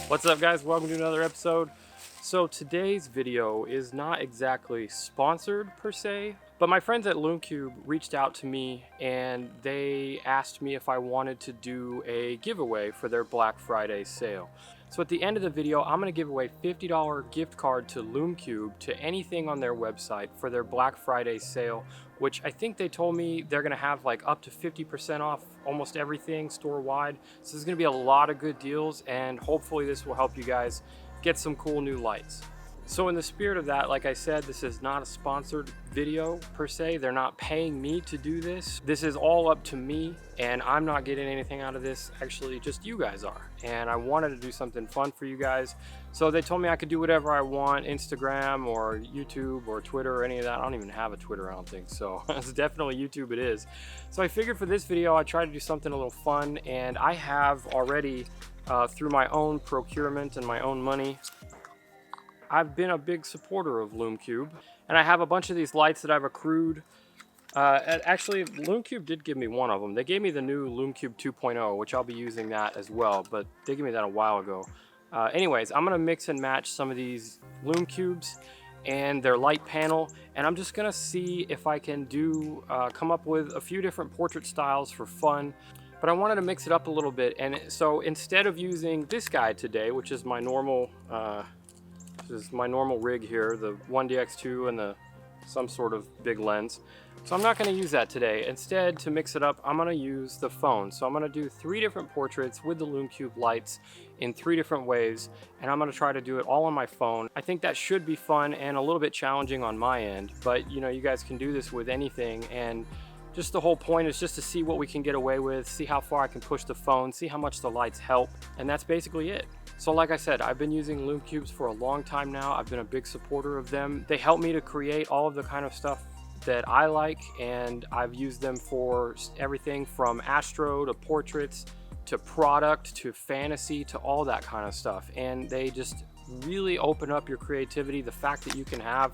What's up, guys? Welcome to another episode. So today's video is not exactly sponsored per se, but my friends at LoomCube reached out to me and they asked me if I wanted to do a giveaway for their Black Friday sale. So at the end of the video, I'm going to give away a $50 gift card to LoomCube to anything on their website for their Black Friday sale, which I think they told me they're going to have like up to 50% off almost everything store-wide. So there's going to be a lot of good deals, and hopefully this will help you guys get some cool new lights. So in the spirit of that, like I said, this is not a sponsored video per se. They're not paying me to do this. This is all up to me, and I'm not getting anything out of this. Actually, just you guys are. And I wanted to do something fun for you guys. So they told me I could do whatever I want, Instagram or YouTube or Twitter or any of that. I don't even have a Twitter, I don't think. So it's definitely YouTube it is. So I figured for this video, I tried to do something a little fun, and I have already, through my own procurement and my own money, I've been a big supporter of LoomCube, and I have a bunch of these lights that I've accrued. Actually, LoomCube did give me one of them. They gave me the new LoomCube 2.0, which I'll be using that as well, but they gave me that a while ago. Anyways, I'm gonna mix and match some of these LoomCubes and their light panel, and I'm just gonna see if I can come up with a few different portrait styles for fun. But I wanted to mix it up a little bit, and so instead of using this guy today, which is my normal rig here, the 1DX2 and some sort of big lens. So I'm not going to use that today. Instead, to mix it up, I'm going to use the phone. So I'm going to do 3 different portraits with the LoomCube lights in 3 different ways, and I'm going to try to do it all on my phone. I think that should be fun and a little bit challenging on my end, but you know, you guys can do this with anything, and just the whole point is just to see what we can get away with, see how far I can push the phone, see how much the lights help, and that's basically it. So like I said, I've been using LoomCubes for a long time now. I've been a big supporter of them. They help me to create all of the kind of stuff that I like, and I've used them for everything from astro to portraits to product to fantasy to all that kind of stuff. And they just really open up your creativity. The fact that you can have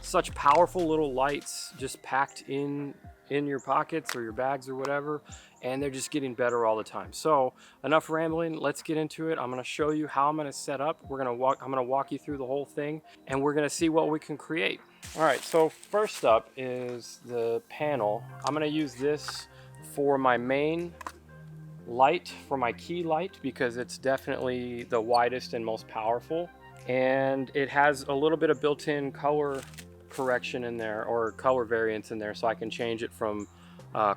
such powerful little lights just packed in your pockets or your bags or whatever, and they're just getting better all the time. So enough rambling, let's get into it. I'm going to show you how I'm going to set up. I'm going to walk you through the whole thing, and we're going to see what we can create. All right, so first up is the panel. I'm going to use this for my main light, for my key light, because it's definitely the widest and most powerful, and it has a little bit of built-in color correction in there, or color variance in there, so I can change it from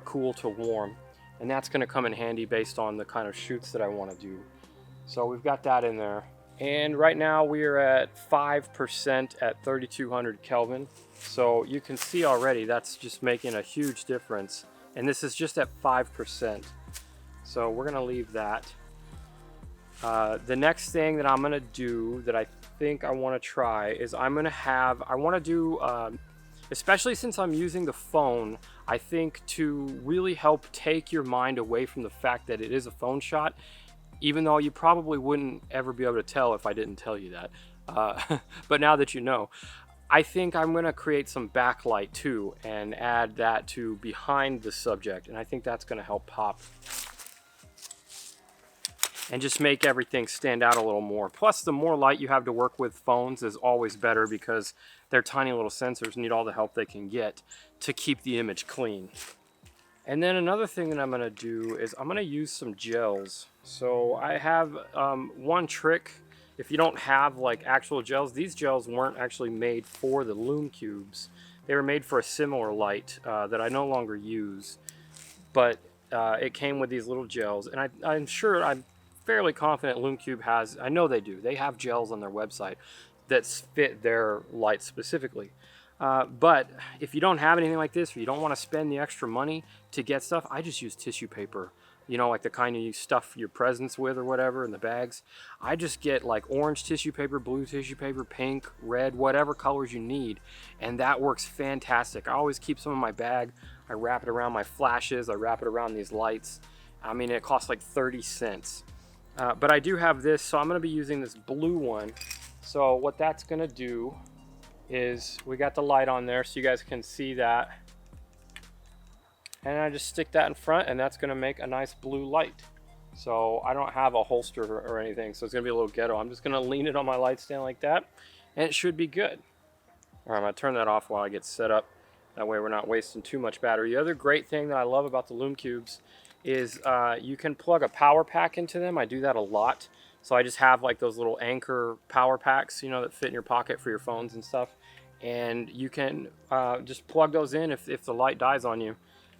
cool to warm, and that's going to come in handy based on the kind of shoots that I want to do. So we've got that in there, and right now we are at 5% at 3200 Kelvin, so you can see already that's just making a huge difference, and this is just at 5%, so we're going to leave that. The next thing that I'm going to do that I think I want to try is I want to do, especially since I'm using the phone, I think to really help take your mind away from the fact that it is a phone shot, even though you probably wouldn't ever be able to tell if I didn't tell you that. But now that you know, I think I'm going to create some backlight too and add that to behind the subject, and I think that's going to help pop and just make everything stand out a little more. Plus, the more light you have to work with phones is always better, because their tiny little sensors need all the help they can get to keep the image clean. And then another thing that I'm going to do is I'm going to use some gels. So I have one trick. If you don't have like actual gels, these gels weren't actually made for the LoomCubes. They were made for a similar light that I no longer use, but it came with these little gels, and I'm fairly confident LoomCube has, I know they do, they have gels on their website that fit their light specifically. But if you don't have anything like this, or you don't want to spend the extra money to get stuff, I just use tissue paper. You know, like the kind you stuff your presents with or whatever in the bags. I just get like orange tissue paper, blue tissue paper, pink, red, whatever colors you need, and that works fantastic. I always keep some in my bag. I wrap it around my flashes, I wrap it around these lights. I mean, it costs like 30 cents. But I do have this, so I'm going to be using this blue one. So what that's going to do is, we got the light on there so you guys can see that. And I just stick that in front, and that's going to make a nice blue light. So I don't have a holster or anything, so it's gonna be a little ghetto. I'm just gonna lean it on my light stand like that, and it should be good. All right, I'm gonna turn that off while I get set up. That way we're not wasting too much battery. The other great thing that I love about the Lume Cubes is you can plug a power pack into them. I do that a lot. So I just have like those little Anchor power packs, you know, that fit in your pocket for your phones and stuff. And you can just plug those in if the light dies on you.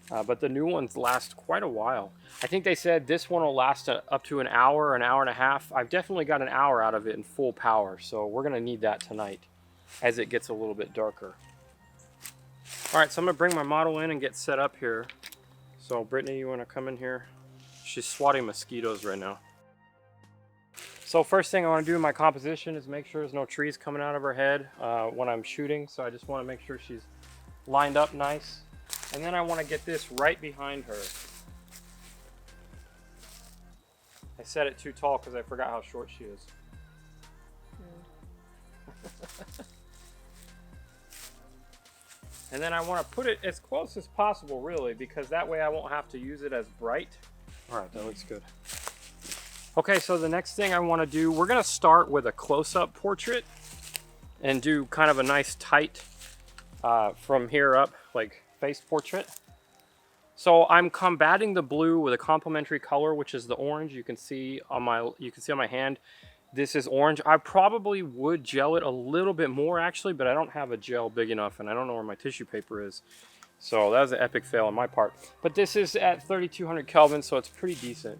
But the new ones last quite a while. I think they said this one will last up to an hour and a half. I've definitely got an hour out of it in full power. So we're gonna need that tonight as it gets a little bit darker. All right, so I'm gonna bring my model in and get set up here. So Brittany, you wanna come in here? She's swatting mosquitoes right now. So first thing I wanna do in my composition is make sure there's no trees coming out of her head when I'm shooting. So I just wanna make sure she's lined up nice. And then I wanna get this right behind her. I set it too tall because I forgot how short she is. And then I want to put it as close as possible, really, because that way I won't have to use it as bright. All right, that looks good. Okay, so the next thing I want to do, we're going to start with a close-up portrait and do kind of a nice tight from here up, like face portrait. So I'm combating the blue with a complementary color, which is the orange. You can see on my hand. This is orange. I probably would gel it a little bit more actually, but I don't have a gel big enough and I don't know where my tissue paper is. So that was an epic fail on my part. But this is at 3200 Kelvin, so it's pretty decent.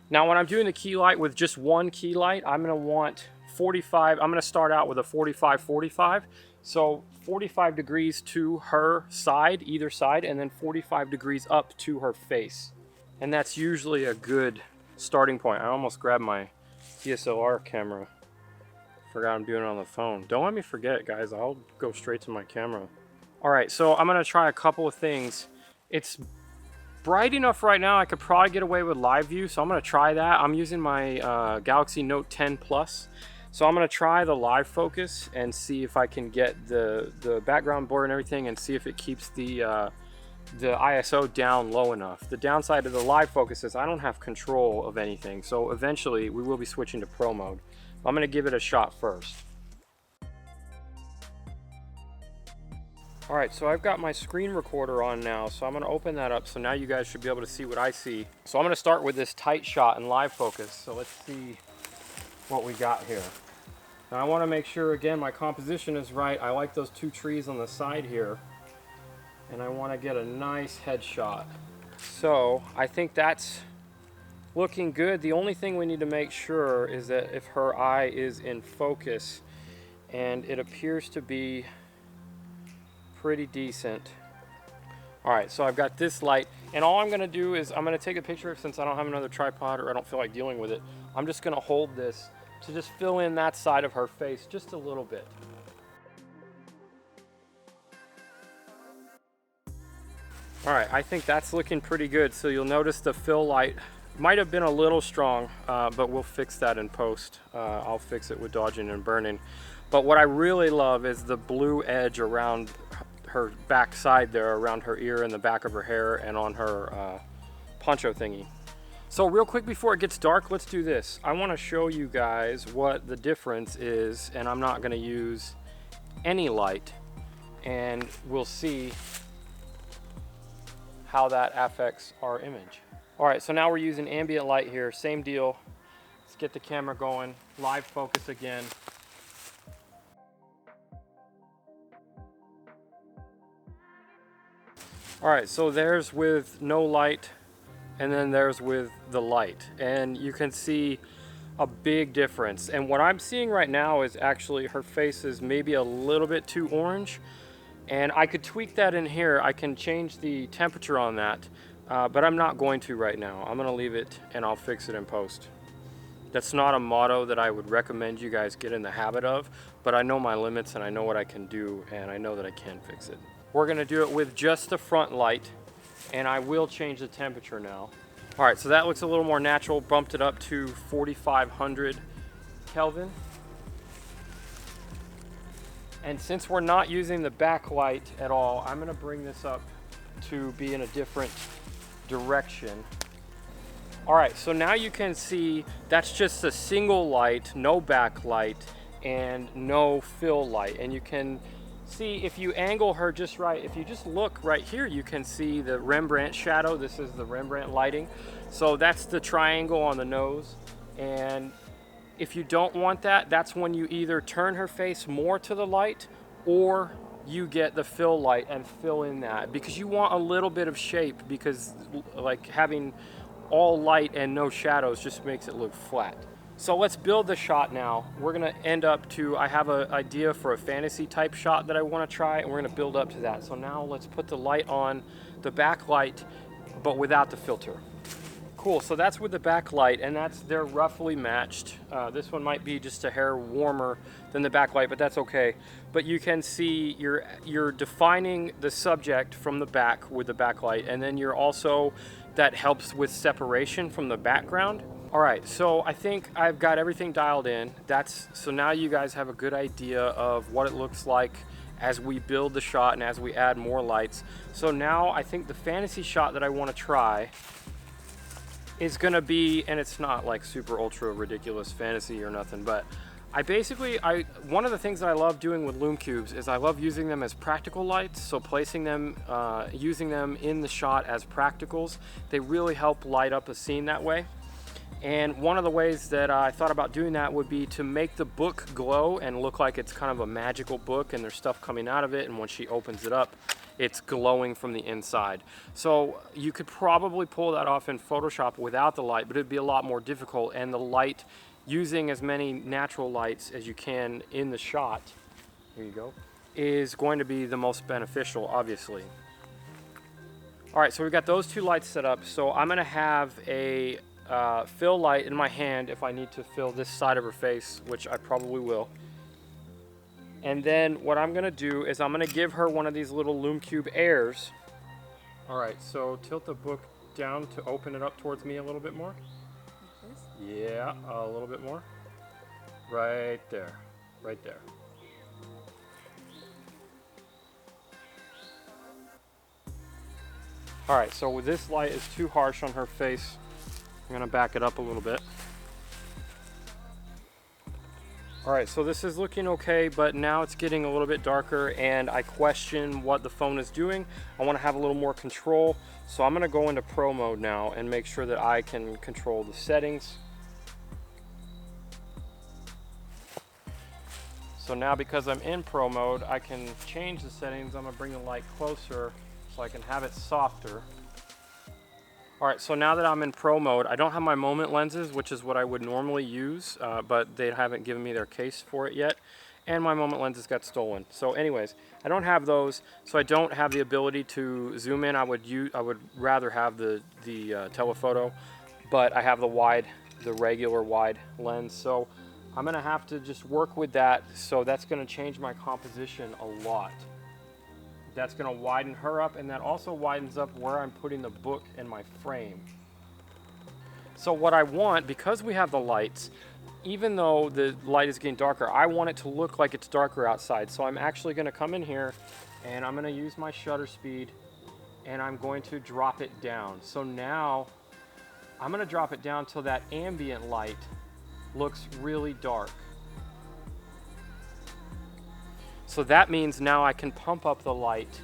Now when I'm doing the key light with just one key light, I'm gonna want 45, I'm gonna start out with a 45-45. So 45 degrees to her side, either side, and then 45 degrees up to her face. And that's usually a good starting point. I almost grabbed my DSLR camera. Forgot I'm doing it on the phone. Don't let me forget, guys. I'll go straight to my camera. All right, so I'm gonna try a couple of things. It's bright enough right now, I could probably get away with live view, so I'm gonna try that. I'm using my Galaxy Note 10 Plus. So I'm gonna try the live focus and see if I can get the background blur and everything and see if it keeps the ISO down low enough. The downside of the live focus is I don't have control of anything, so eventually we will be switching to pro mode. I'm gonna give it a shot first. All right, so I've got my screen recorder on now, so I'm gonna open that up so now you guys should be able to see what I see. So I'm gonna start with this tight shot and live focus, so let's see what we got here. Now I wanna make sure, again, my composition is right. I like those two trees on the side here. And I want to get a nice headshot. So I think that's looking good. The only thing we need to make sure is that if her eye is in focus, and it appears to be pretty decent. All right, so I've got this light, and all I'm gonna do is I'm gonna take a picture since I don't have another tripod or I don't feel like dealing with it. I'm just gonna hold this to just fill in that side of her face just a little bit. All right, I think that's looking pretty good. So you'll notice the fill light might have been a little strong, but we'll fix that in post. I'll fix it with dodging and burning. But what I really love is the blue edge around her back side there, around her ear and the back of her hair and on her poncho thingy. So real quick before it gets dark, let's do this. I wanna show you guys what the difference is, and I'm not gonna use any light, and we'll see how that affects our image. All right, so now we're using ambient light here, same deal. Let's get the camera going, live focus again. All right, so there's with no light, and then there's with the light. And you can see a big difference. And what I'm seeing right now is actually her face is maybe a little bit too orange. And I could tweak that in here. I can change the temperature on that, but I'm not going to right now. I'm gonna leave it and I'll fix it in post. That's not a motto that I would recommend you guys get in the habit of, but I know my limits and I know what I can do and I know that I can fix it. We're gonna do it with just the front light, and I will change the temperature now. All right, so that looks a little more natural. Bumped it up to 4500 Kelvin. And since we're not using the backlight at all, I'm gonna bring this up to be in a different direction. All right, so now you can see that's just a single light, no backlight, and no fill light. And you can see if you angle her just right, if you just look right here, you can see the Rembrandt shadow. This is the Rembrandt lighting. So that's the triangle on the nose. And if you don't want that, that's when you either turn her face more to the light or you get the fill light and fill in that, because you want a little bit of shape, because like having all light and no shadows just makes it look flat. So let's build the shot now. We're gonna end up to, I have an idea for a fantasy type shot that I wanna try, and we're gonna build up to that. So now let's put the light on, the backlight, but without the filter. Cool, so that's with the backlight, and they're roughly matched. This one might be just a hair warmer than the backlight, but that's okay. But you can see you're defining the subject from the back with the backlight, and then you're also, that helps with separation from the background. All right, so I think I've got everything dialed in. So now you guys have a good idea of what it looks like as we build the shot and as we add more lights. So now I think the fantasy shot that I want to try is gonna be, and it's not like super ultra ridiculous fantasy or nothing, but one of the things that I love doing with lume cubes is I love using them as practical lights. So placing them, using them in the shot as practicals, they really help light up a scene that way. And one of the ways that I thought about doing that would be to make the book glow and look like it's kind of a magical book and there's stuff coming out of it, and when she opens it up, it's glowing from the inside. So you could probably pull that off in Photoshop without the light, but it'd be a lot more difficult, and the light, using as many natural lights as you can in the shot, here you go, is going to be the most beneficial, obviously. All right, so we've got those two lights set up. So I'm gonna have a fill light in my hand if I need to fill this side of her face, which I probably will. And then what I'm gonna do is I'm gonna give her one of these little lume cube airs. All right, so tilt the book down to open it up towards me a little bit more. Like this? Yeah, a little bit more. Right there, right there. All right, so this light is too harsh on her face. I'm gonna back it up a little bit. All right, so this is looking okay, but now it's getting a little bit darker and I question what the phone is doing. I wanna have a little more control. So I'm gonna go into Pro mode now and make sure that I can control the settings. So now because I'm in Pro mode, I can change the settings. I'm gonna bring the light closer so I can have it softer. All right, so now that I'm in Pro mode, I don't have my moment lenses, which is what I would normally use, but they haven't given me their case for it yet, and my moment lenses got stolen. So anyways, I don't have those, so I don't have the ability to zoom in. I would rather have the telephoto, but I have the regular wide lens, so I'm gonna have to just work with that. So that's gonna change my composition a lot. That's gonna widen her up, and that also widens up where I'm putting the book in my frame. So what I want, because we have the lights, even though the light is getting darker, I want it to look like it's darker outside. So I'm actually gonna come in here and I'm gonna use my shutter speed and I'm going to drop it down. So now I'm gonna drop it down till that ambient light looks really dark. So that means now I can pump up the light,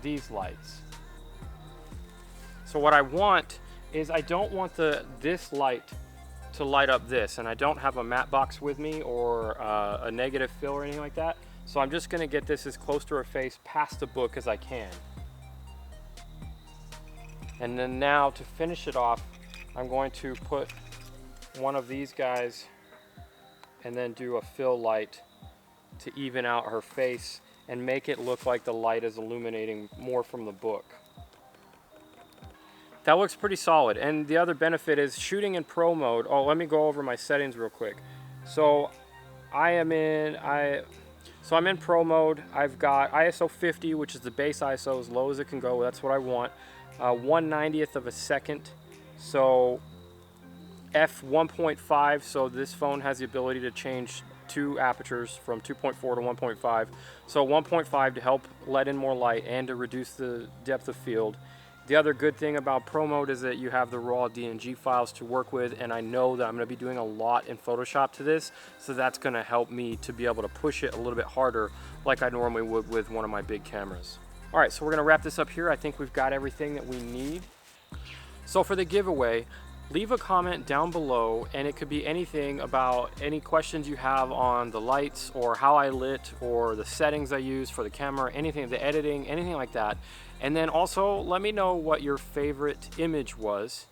these lights. So what I want is, I don't want this light to light up this, and I don't have a matte box with me or a negative fill or anything like that. So I'm just gonna get this as close to her face past the book as I can. And then now to finish it off, I'm going to put one of these guys and then do a fill light to even out her face and make it look like the light is illuminating more from the book. That looks pretty solid. And the other benefit is shooting in Pro mode. Oh, let me go over my settings real quick. So I'm in Pro mode. I've got ISO 50, which is the base ISO, as low as it can go. That's what I want. 1/90th of a second. So f1.5. So this phone has the ability to change two apertures from 2.4 to 1.5. So 1.5 to help let in more light and to reduce the depth of field. The other good thing about Pro Mode is that you have the raw DNG files to work with, and I know that I'm going to be doing a lot in Photoshop to this, so that's going to help me to be able to push it a little bit harder like I normally would with one of my big cameras. All right, so we're going to wrap this up here. I think we've got everything that we need. So for the giveaway, leave a comment down below, and it could be anything about any questions you have on the lights or how I lit or the settings I use for the camera, anything, the editing, anything like that. And then also let me know what your favorite image was,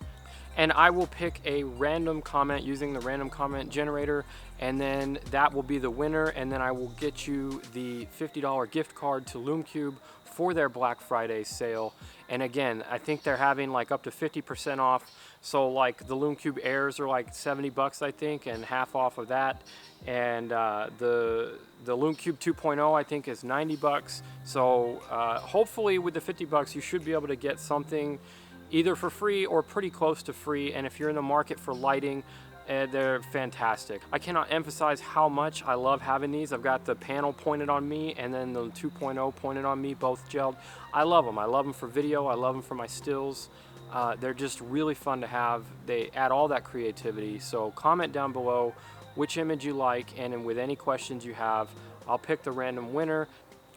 and I will pick a random comment using the random comment generator, and then that will be the winner, and then I will get you the $50 gift card to LumeCube for their Black Friday sale. And again, I think they're having like up to 50% off. So like the LumeCube Airs are like 70 bucks, I think, and half off of that. And the LumeCube 2.0 I think is 90 bucks. So hopefully with the 50 bucks you should be able to get something either for free or pretty close to free. And if you're in the market for lighting, they're fantastic. I cannot emphasize how much I love having these. I've got the panel pointed on me and then the 2.0 pointed on me, both gelled. I love them. I love them for video. I love them for my stills. They're just really fun to have. They add all that creativity. So comment down below which image you like, and then with any questions you have, I'll pick the random winner,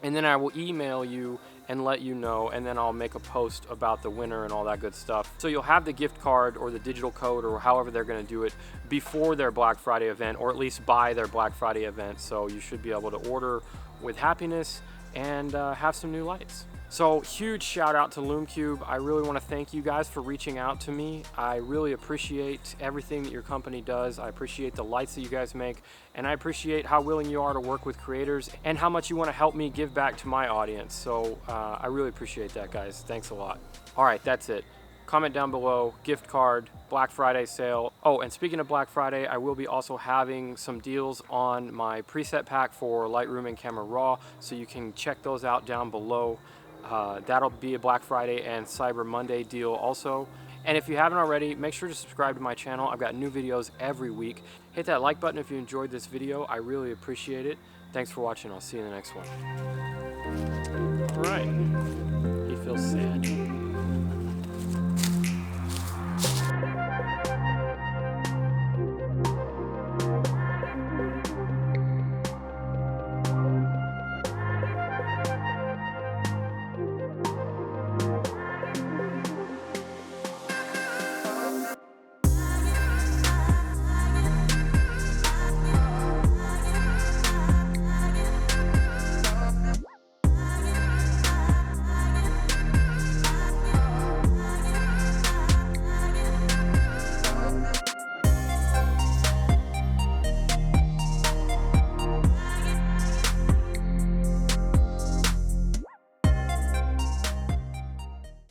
and then I will email you and let you know, and then I'll make a post about the winner and all that good stuff. So you'll have the gift card or the digital code or however they're going to do it before their Black Friday event, or at least by their Black Friday event. So you should be able to order with happiness and have some new lights. So huge shout out to LumeCube. I really want to thank you guys for reaching out to me. I really appreciate everything that your company does. I appreciate the lights that you guys make, and I appreciate how willing you are to work with creators and how much you want to help me give back to my audience. So I really appreciate that, guys. Thanks a lot. All right, that's it. Comment down below, gift card, Black Friday sale. Oh, and speaking of Black Friday, I will be also having some deals on my preset pack for Lightroom and Camera Raw, so you can check those out down below. That'll be a Black Friday and Cyber Monday deal also. And if you haven't already, make sure to subscribe to my channel. I've got new videos every week. Hit that like button if you enjoyed this video. I really appreciate it. Thanks for watching. I'll see you in the next one. All right. He feels sad.